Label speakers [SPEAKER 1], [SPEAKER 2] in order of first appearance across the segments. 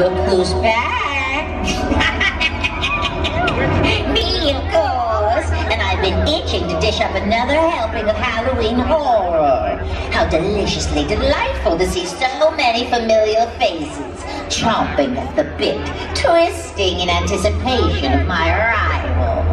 [SPEAKER 1] Look who's back. Me, of course. And I've been itching to dish up another helping of Halloween horror. How deliciously delightful to see so many familiar faces, chomping at the bit, twisting in anticipation of my arrival.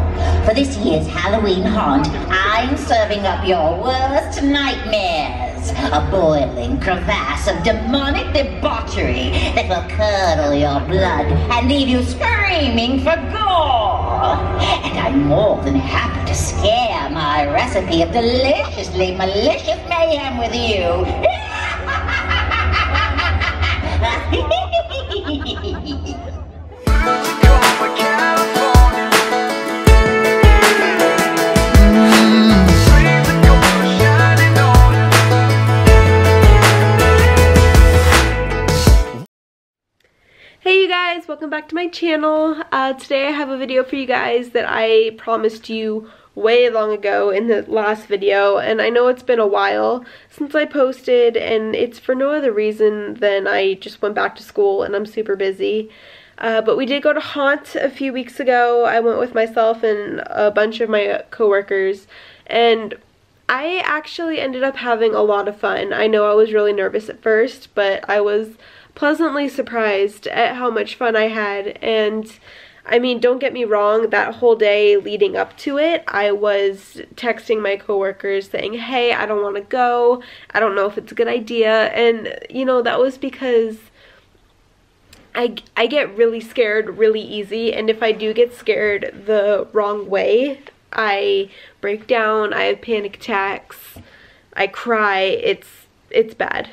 [SPEAKER 1] For this year's Halloween haunt, I'm serving up your worst nightmares. A boiling crevasse of demonic debauchery that will curdle your blood and leave you screaming for gore. And I'm more than happy to share my recipe of deliciously malicious mayhem with you.
[SPEAKER 2] Hey you guys, welcome back to my channel. Today I have a video for you guys that I promised you way long ago in the last video, and I know it's been a while since I posted, and it's for no other reason than I just went back to school and I'm super busy. But we did go to Haunt a few weeks ago. I went with myself and a bunch of my coworkers, and I actually ended up having a lot of fun. I know I was really nervous at first, but I was pleasantly surprised at how much fun I had. And I mean, don't get me wrong, that whole day leading up to it, I was texting my coworkers saying, hey, I don't want to go, I don't know if it's a good idea. And you know, that was because I get really scared really easy, and if I do get scared the wrong way, I break down, I have panic attacks, I cry, it's bad.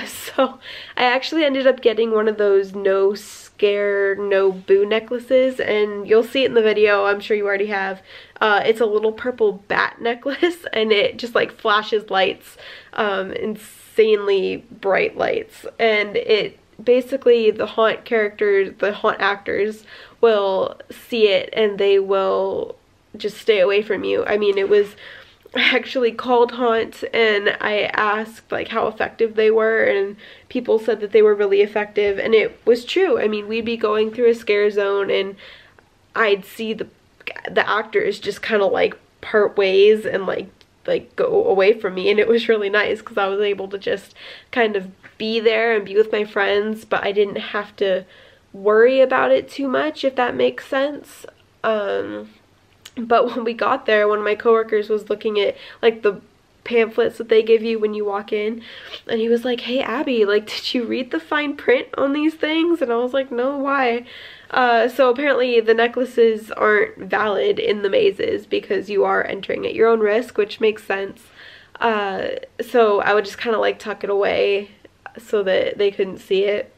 [SPEAKER 2] So I actually ended up getting one of those no scare, no boo necklaces, and you'll see it in the video, I'm sure you already have. It's a little purple bat necklace, and it just like flashes lights, insanely bright lights, and it basically, the haunt characters, the haunt actors will see it and they will just stay away from you. I mean, it was actually called Haunt, and I asked like how effective they were, and people said that they were really effective, and it was true. I mean, we'd be going through a scare zone and I'd see the actors just kind of like part ways and like go away from me, and it was really nice because I was able to just kind of be there and be with my friends, but I didn't have to worry about it too much, if that makes sense. But when we got there, one of my coworkers was looking at like the pamphlets that they give you when you walk in, and he was like, hey Abby, like, did you read the fine print on these things? And I was like, no, why? So apparently the necklaces aren't valid in the mazes because you are entering at your own risk, which makes sense. So I would just kind of like tuck it away so that they couldn't see it.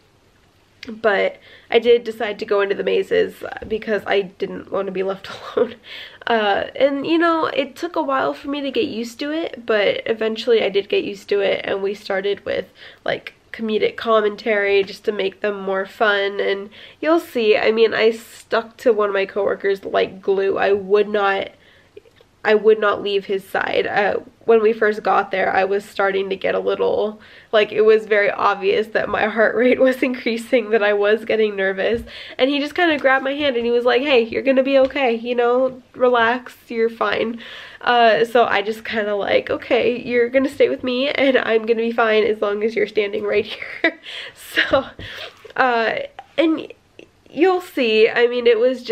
[SPEAKER 2] But I did decide to go into the mazes because I didn't want to be left alone. And you know, it took a while for me to get used to it, but eventually I did get used to it, and we started with like comedic commentary just to make them more fun, and you'll see. I mean, I stuck to one of my coworkers like glue. I would not leave his side. When we first got there, I was starting to get a little, like, it was very obvious that my heart rate was increasing, that I was getting nervous, and he just kind of grabbed my hand and he was like, hey, you're gonna be okay, you know, relax, you're fine. So I just kind of like, okay, you're gonna stay with me and I'm gonna be fine as long as you're standing right here. So, and you'll see, I mean, it was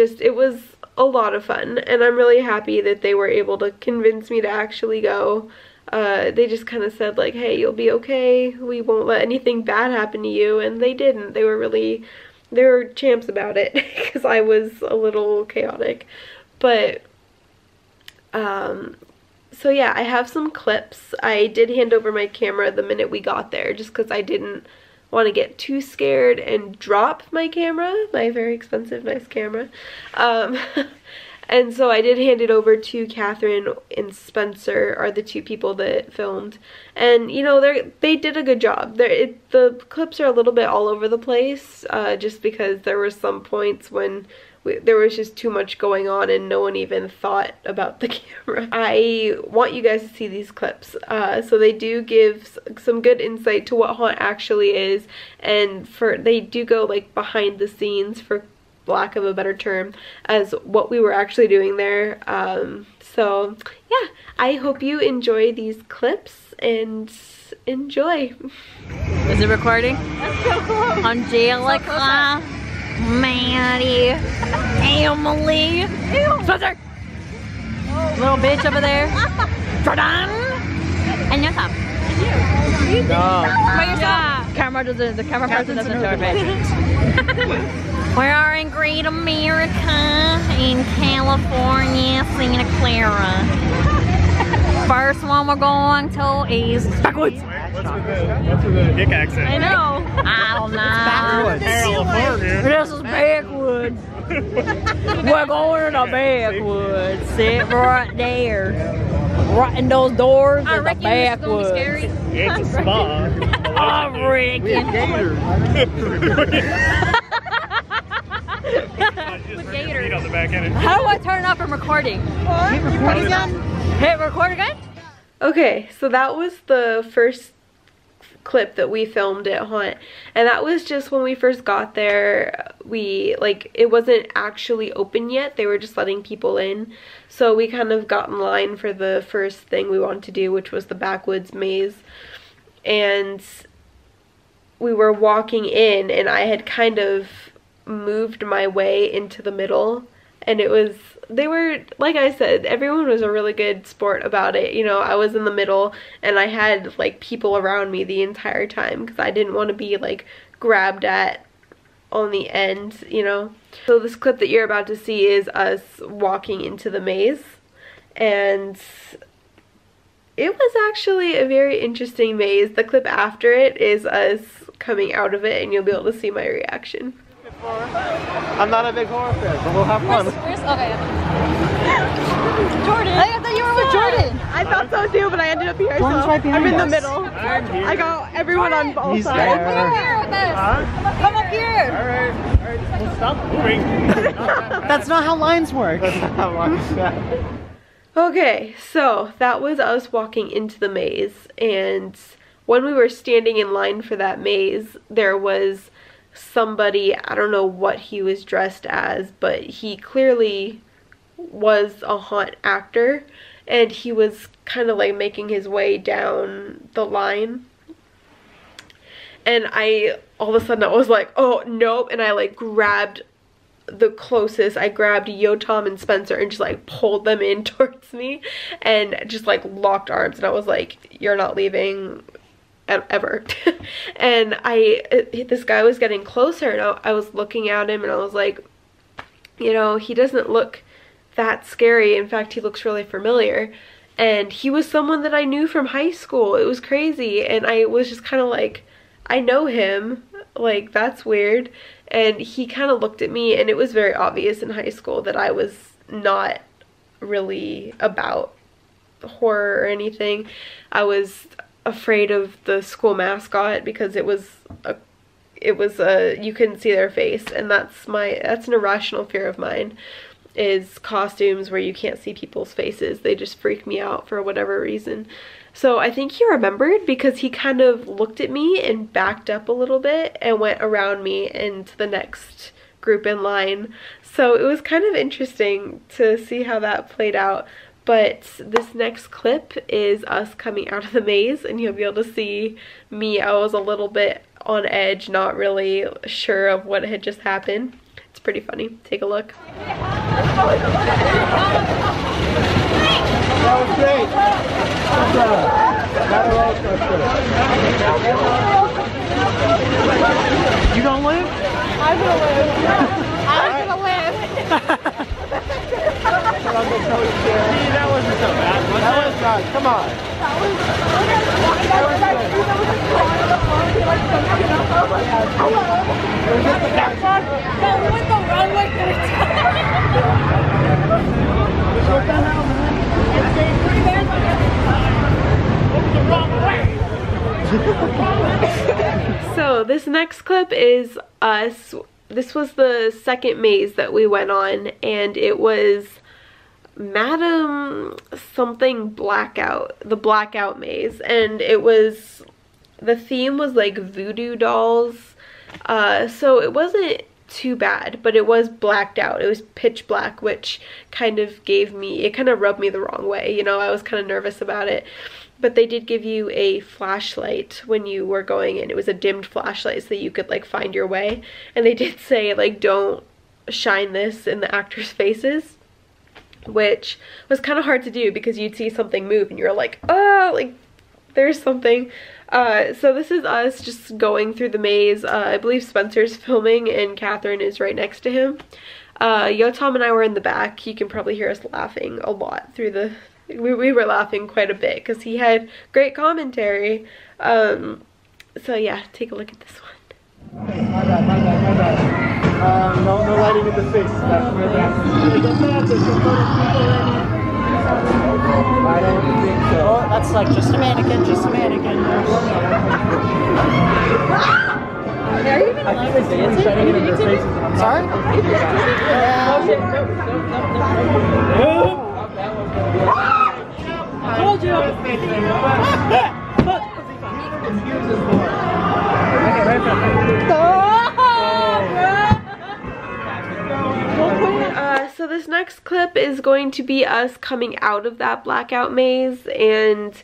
[SPEAKER 2] a lot of fun, and I'm really happy that they were able to convince me to actually go. They just kind of said like, hey, you'll be okay, we won't let anything bad happen to you, and they didn't. They were champs about it because I was a little chaotic. But so yeah, I have some clips. I did hand over my camera the minute we got there just because I didn't want to get too scared and drop my camera, my very expensive nice camera. And so I did hand it over to Catherine and Spencer, are the two people that filmed, and you know, they did a good job. The clips are a little bit all over the place, just because there were some points when there was just too much going on and no one even thought about the camera. I want you guys to see these clips. So they do give some good insight to what haunt actually is, and they do go like behind the scenes, for lack of a better term, as what we were actually doing there. So yeah, I hope you enjoy these clips and enjoy.
[SPEAKER 3] Is it recording? That's so cool. Angelica, Maddie, Emily, Spencer, little bitch over there, Jordan, and yourself. The camera person doesn't show her face. We are in Great America in California, Santa Clara. First one we're going to is backwards.
[SPEAKER 4] What's with the dick accent?
[SPEAKER 3] I know. I don't know. This is backwoods. We're going to the backwoods. Sit right there. Right in those doors is the backwoods.
[SPEAKER 4] It's a spa.
[SPEAKER 3] I reckon.
[SPEAKER 4] With gators. On the back end.
[SPEAKER 3] How do I turn off from recording? Hit record again. Hit record again?
[SPEAKER 2] Okay, so that was the first clip that we filmed at Haunt, and that was just when we first got there. It wasn't actually open yet, they were just letting people in, so we kind of got in line for the first thing we wanted to do, which was the backwoods maze. And we were walking in, and I had kind of moved my way into the middle, and they were, like I said, everyone was a really good sport about it. You know, I was in the middle and I had like people around me the entire time because I didn't want to be like grabbed at on the end, you know. So this clip that you're about to see is us walking into the maze, and it was actually a very interesting maze. The clip after it is us coming out of it, and you'll be able to see my reaction.
[SPEAKER 4] I'm not a big horror fan, but we'll have fun.
[SPEAKER 3] Okay.
[SPEAKER 5] Jordan. I thought you were with Jordan.
[SPEAKER 2] I thought so too, but I ended up here,
[SPEAKER 5] Jordan's
[SPEAKER 2] so
[SPEAKER 5] right behind
[SPEAKER 2] I'm in the
[SPEAKER 5] us.
[SPEAKER 2] middle. I got everyone on both sides.
[SPEAKER 5] Come up here with us. Come up here.
[SPEAKER 4] Alright. Well, stop moving.
[SPEAKER 5] That's not how lines work.
[SPEAKER 4] That's not how lines work.
[SPEAKER 2] Okay, so that was us walking into the maze, and when we were standing in line for that maze, there was somebody, I don't know what he was dressed as, but he clearly was a haunt actor, and he was kind of like making his way down the line, and all of a sudden I was like, oh nope, and I like grabbed the closest, I grabbed Yotam and Spencer and just like pulled them in towards me and just like locked arms, and I was like, you're not leaving ever. And this guy was getting closer, and I was looking at him and I was like, you know, he doesn't look that scary. In fact, he looks really familiar. And he was someone that I knew from high school. It was crazy. And I was just kind of like, I know him. Like, that's weird. And he kind of looked at me, and it was very obvious in high school that I was not really about horror or anything. I was afraid of the school mascot because it was you couldn't see their face, and that's an irrational fear of mine, is costumes where you can't see people's faces. They just freak me out for whatever reason. So I think he remembered, because he kind of looked at me and backed up a little bit and went around me and to the next group in line. So it was kind of interesting to see how that played out. But this next clip is us coming out of the maze, and you'll be able to see me. I was a little bit on edge, not really sure of what had just happened. It's pretty funny. Take a look.
[SPEAKER 4] That was great. You gonna live?
[SPEAKER 5] I'm gonna live. I'm gonna live.
[SPEAKER 4] That wasn't so bad. That was not. Come on.
[SPEAKER 5] That went the wrong way 3
[SPEAKER 2] So this next clip is us this was the second maze that we went on, and it was Madam something Blackout, the Blackout maze, and it was, the theme was like voodoo dolls, so it wasn't too bad, but it was blacked out. It was pitch black, which kind of gave me, it kind of rubbed me the wrong way, you know. I was kind of nervous about it. But they did give you a flashlight when you were going in. It was a dimmed flashlight so that you could like find your way. And they did say like, don't shine this in the actors' faces, which was kind of hard to do because you'd see something move and you're like, oh, like there's something. So this is us just going through the maze. I believe Spencer's filming and Catherine is right next to him. Yotam and I were in the back. You can probably hear us laughing a lot through the... We were laughing quite a bit because he had great commentary. So yeah, take a look at this one.
[SPEAKER 4] My bad. No lighting in the face. That's where that's. I don't think so. Oh, that's like just a mannequin, Are you even allowed to dance? Shining into their faces. Sorry? I told you.
[SPEAKER 2] So this next clip is going to be us coming out of that blackout maze, and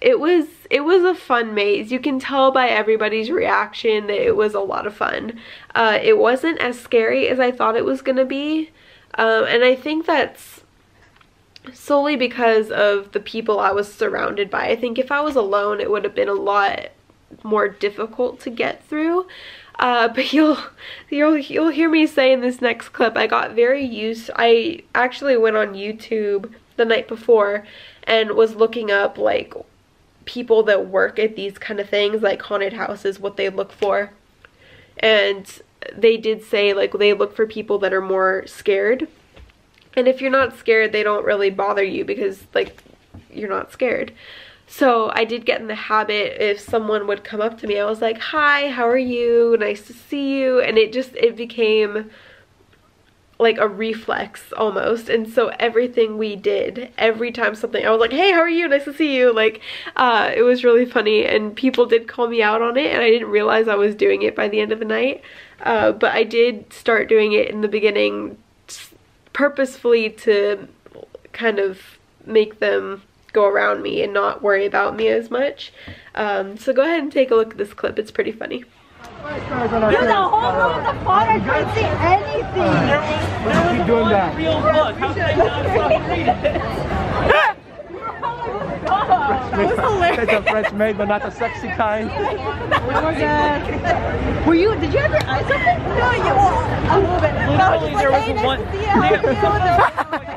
[SPEAKER 2] it was a fun maze. You can tell by everybody's reaction that it was a lot of fun. It wasn't as scary as I thought it was gonna be, and I think that's solely because of the people I was surrounded by. I think if I was alone, it would have been a lot more difficult to get through. But you'll hear me say in this next clip, I got very used. I actually went on YouTube the night before and was looking up like people that work at these kind of things, like haunted houses, what they look for. And they did say like they look for people that are more scared. And if you're not scared, they don't really bother you because like you're not scared. So I did get in the habit, if someone would come up to me, I was like, hi, how are you? Nice to see you. And it became like a reflex almost. And so everything we did, every time something, I was like, hey, how are you? Nice to see you. Like, it was really funny, and people did call me out on it, and I didn't realize I was doing it by the end of the night. But I did start doing it in the beginning purposefully to kind of make them go around me and not worry about me as much. So go ahead and take a look at this clip. It's pretty funny.
[SPEAKER 5] Dude, the whole room in the photo, I couldn't see anything.
[SPEAKER 4] Keep doing that.
[SPEAKER 5] Real book. How can I not read it?
[SPEAKER 4] It's a French maid, but not the sexy kind.
[SPEAKER 5] Were you? Did you have your eyes open? No, you won't. A little bit.
[SPEAKER 4] Literally, there was one.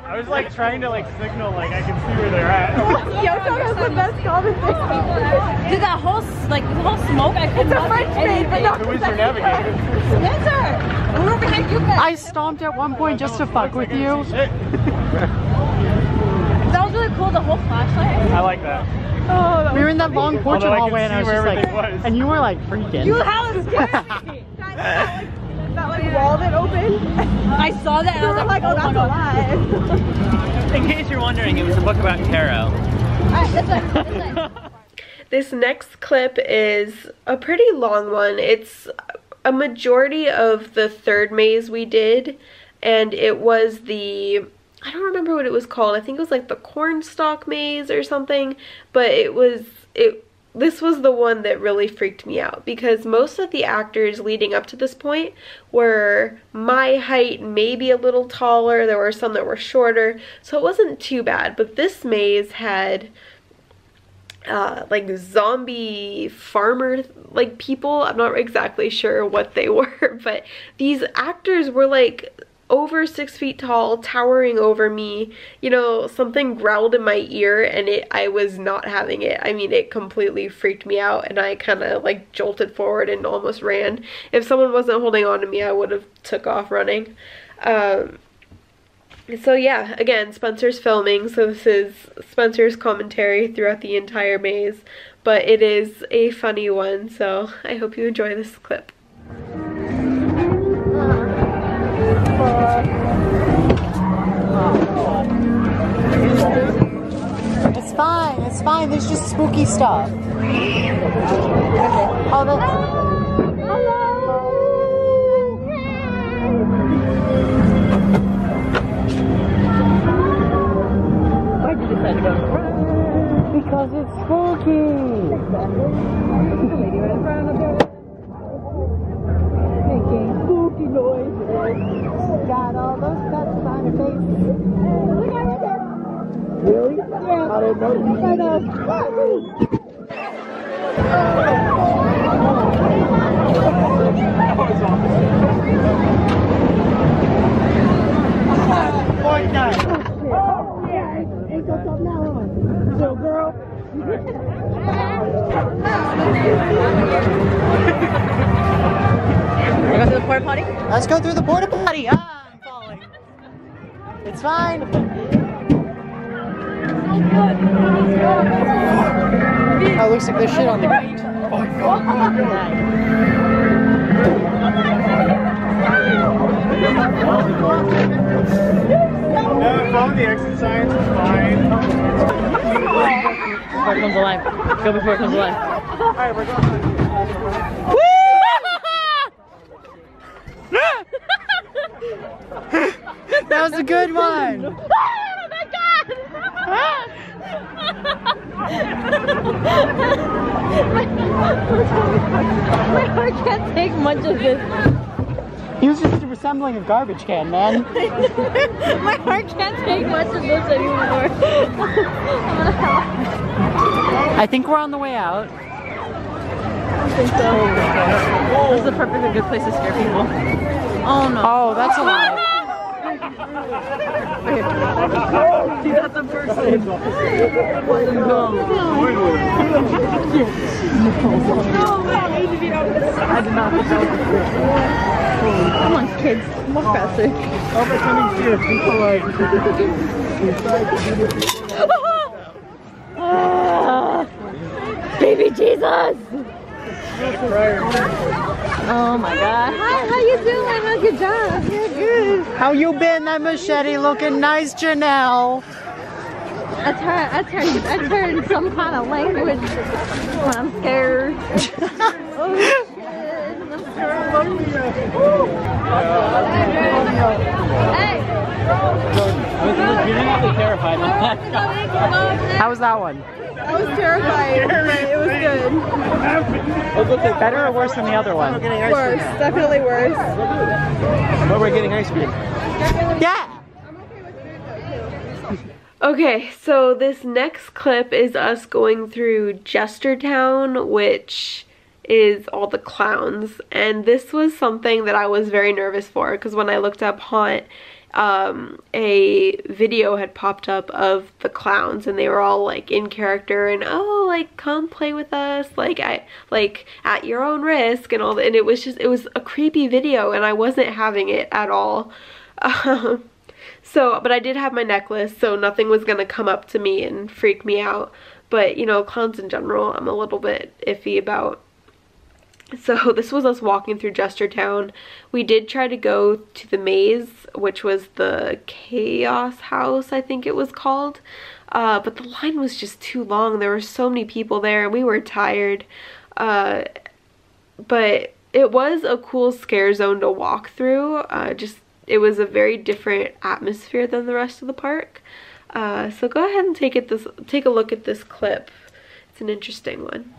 [SPEAKER 4] I was like trying to like signal, like I can see where they're at.
[SPEAKER 5] Yotam has the best commentary. Did that whole smoke? I couldn't. It's a French maid, but not.
[SPEAKER 4] Who is your navigator?
[SPEAKER 5] Yes, sir. We were behind you guys.
[SPEAKER 6] I stomped at one point just to fuck with you.
[SPEAKER 5] That was really cool. The whole flashlight.
[SPEAKER 4] I like that.
[SPEAKER 6] Oh, we were in that long porch hallway, and I was just like, and you were like freaking.
[SPEAKER 5] You hella scared me. That wall that opened. I saw that and I was like, oh, that's alive.
[SPEAKER 7] In case you're wondering, it was a book about tarot.
[SPEAKER 2] This next clip is a pretty long one. It's a majority of the third maze we did, and it was the, I don't remember what it was called. I think it was like the cornstalk maze or something, but this was the one that really freaked me out because most of the actors leading up to this point were my height, maybe a little taller. There were some that were shorter, so it wasn't too bad. But this maze had like zombie farmer like people. I'm not exactly sure what they were, but these actors were like over 6 feet tall, towering over me. You know, something growled in my ear and I was not having it. I mean, it completely freaked me out and I kind of like jolted forward and almost ran. If someone wasn't holding on to me, I would have took off running. So yeah, again, Spencer's filming, so this is Spencer's commentary throughout the entire maze, but it is a funny one, so I hope you enjoy this clip.
[SPEAKER 6] there's just spooky stuff. Oh, that's...
[SPEAKER 3] Why'd you decide to go?
[SPEAKER 6] Because it's spooky! Making spooky noises. Got all those cuts on her face. Look at right there! Really? Yeah. I didn't know. I know. Fortnite! Oh, yeah! Ain't got something now on. So, girl.
[SPEAKER 3] Wanna go to the porta potty?
[SPEAKER 6] Let's go through the porta potty. Ah, I'm falling. It's fine. Oh, it looks like there's shit on the gate.
[SPEAKER 4] No, follow the exit signs, it's fine.
[SPEAKER 3] Before it comes alive. Go before it comes alive.
[SPEAKER 4] Alright, we're going.
[SPEAKER 6] That was a good one.
[SPEAKER 3] Oh my god! My heart can't take much of this.
[SPEAKER 6] He was just resembling a garbage can, man.
[SPEAKER 3] My heart can't take much of this anymore. I'm gonna have...
[SPEAKER 6] I think we're on the way out.
[SPEAKER 3] I don't think so. This is a perfectly good place to scare people. Oh no.
[SPEAKER 6] Oh, that's a lie.
[SPEAKER 3] You got the person. No. I did not think that was Come on, kids. Walk faster.
[SPEAKER 4] Overcoming fear.
[SPEAKER 3] Baby Jesus! Oh my god. Hi, how you doing? How's your job? You're good.
[SPEAKER 6] How you been? That machete looking nice, Janelle.
[SPEAKER 3] I turn some kind of language when I'm scared. Oh shit. I'm scared. Hey!
[SPEAKER 7] I was legitimately terrified.
[SPEAKER 6] How was that one?
[SPEAKER 5] I was terrified. It was good.
[SPEAKER 6] Better or worse than the other one?
[SPEAKER 5] Worse. Definitely worse.
[SPEAKER 4] But we're getting ice cream.
[SPEAKER 6] Yeah!
[SPEAKER 2] Okay, so this next clip is us going through Jestertown, which is all the clowns. And this was something that I was very nervous for, because when I looked up Haunt, a video had popped up of the clowns, and they were all like in character and, oh, like, come play with us, like at your own risk and all that. And it was a creepy video, and I wasn't having it at all. But I did have my necklace, so nothing was gonna come up to me and freak me out. But, you know, clowns in general, I'm a little bit iffy about. So this was us walking through Jestertown. We did try to go to the maze, which was the Chaos House, I think it was called. But the line was just too long. There were so many people there, and we were tired. But it was a cool scare zone to walk through. It was a very different atmosphere than the rest of the park. So go ahead and take a look at this clip. It's an interesting one.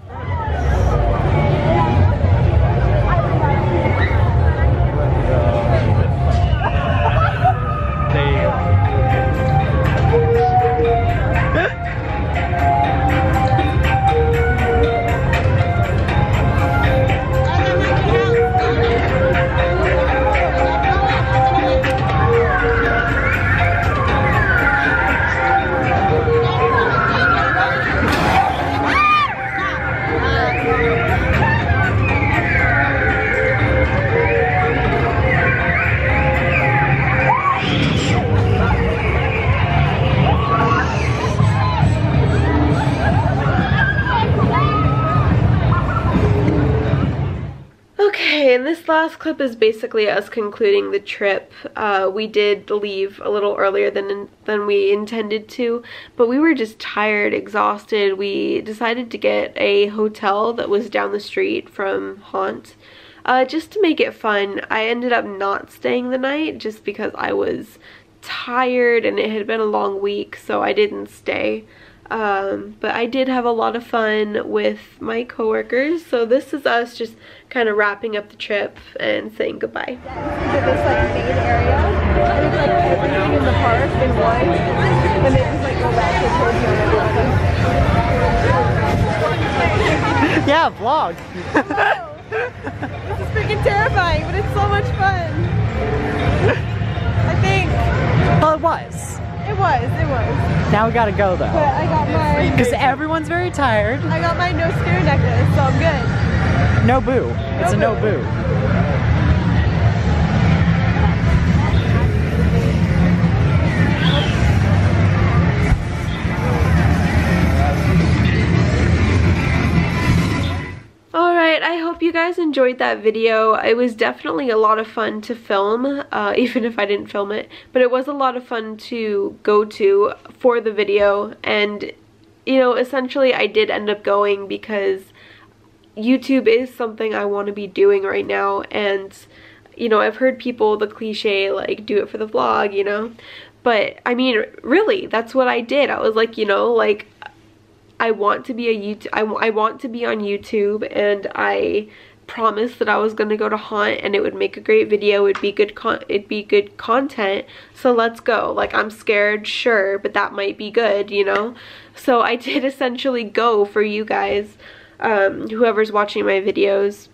[SPEAKER 2] this last clip is basically us concluding the trip. We did leave a little earlier than we intended to, but we were just tired, exhausted. We decided to get a hotel that was down the street from Haunt, just to make it fun. I ended up not staying the night just because I was tired and it had been a long week, so I didn't stay. But I did have a lot of fun with my coworkers, so this is us just kind of wrapping up the trip and saying goodbye.
[SPEAKER 5] This like main area, and it's like everything in the park in one, and they just like go back to Tokyo and everything.
[SPEAKER 6] Yeah, vlog.
[SPEAKER 5] This is freaking terrifying, but it's so much fun. I think.
[SPEAKER 6] Well, it was.
[SPEAKER 5] It was.
[SPEAKER 6] Now we gotta go though.
[SPEAKER 5] But I got my.
[SPEAKER 6] Because everyone's very tired.
[SPEAKER 5] I got my no scare necklace, so I'm good.
[SPEAKER 6] No boo. It's a no boo.
[SPEAKER 2] Alright, I hope you guys enjoyed that video. It was definitely a lot of fun to film, even if I didn't film it. But it was a lot of fun to go to for the video. And, you know, essentially I did end up going because YouTube is something I want to be doing right now. And, you know, I've heard people, the cliche, like, do it for the vlog, you know. But, I mean, really, that's what I did. I was like, you know, like, I want to be I want to be on YouTube, and I promised that I was going to go to Haunt and it would make a great video. It'd be good content. So let's go. Like, I'm scared, sure, but that might be good, you know. So I did essentially go for you guys, whoever's watching my videos.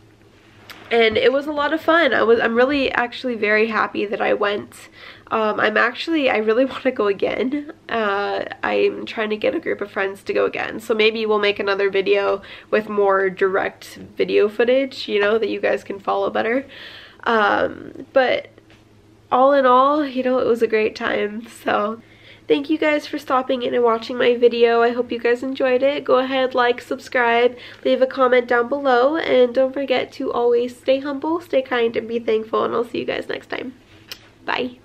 [SPEAKER 2] And it was a lot of fun. I'm really actually very happy that I went. I really want to go again. I'm trying to get a group of friends to go again. So maybe we'll make another video with more direct video footage, you know, that you guys can follow better. But all in all, you know, it was a great time. So thank you guys for stopping in and watching my video. I hope you guys enjoyed it. Go ahead, like, subscribe, leave a comment down below, and don't forget to always stay humble, stay kind, and be thankful, and I'll see you guys next time. Bye.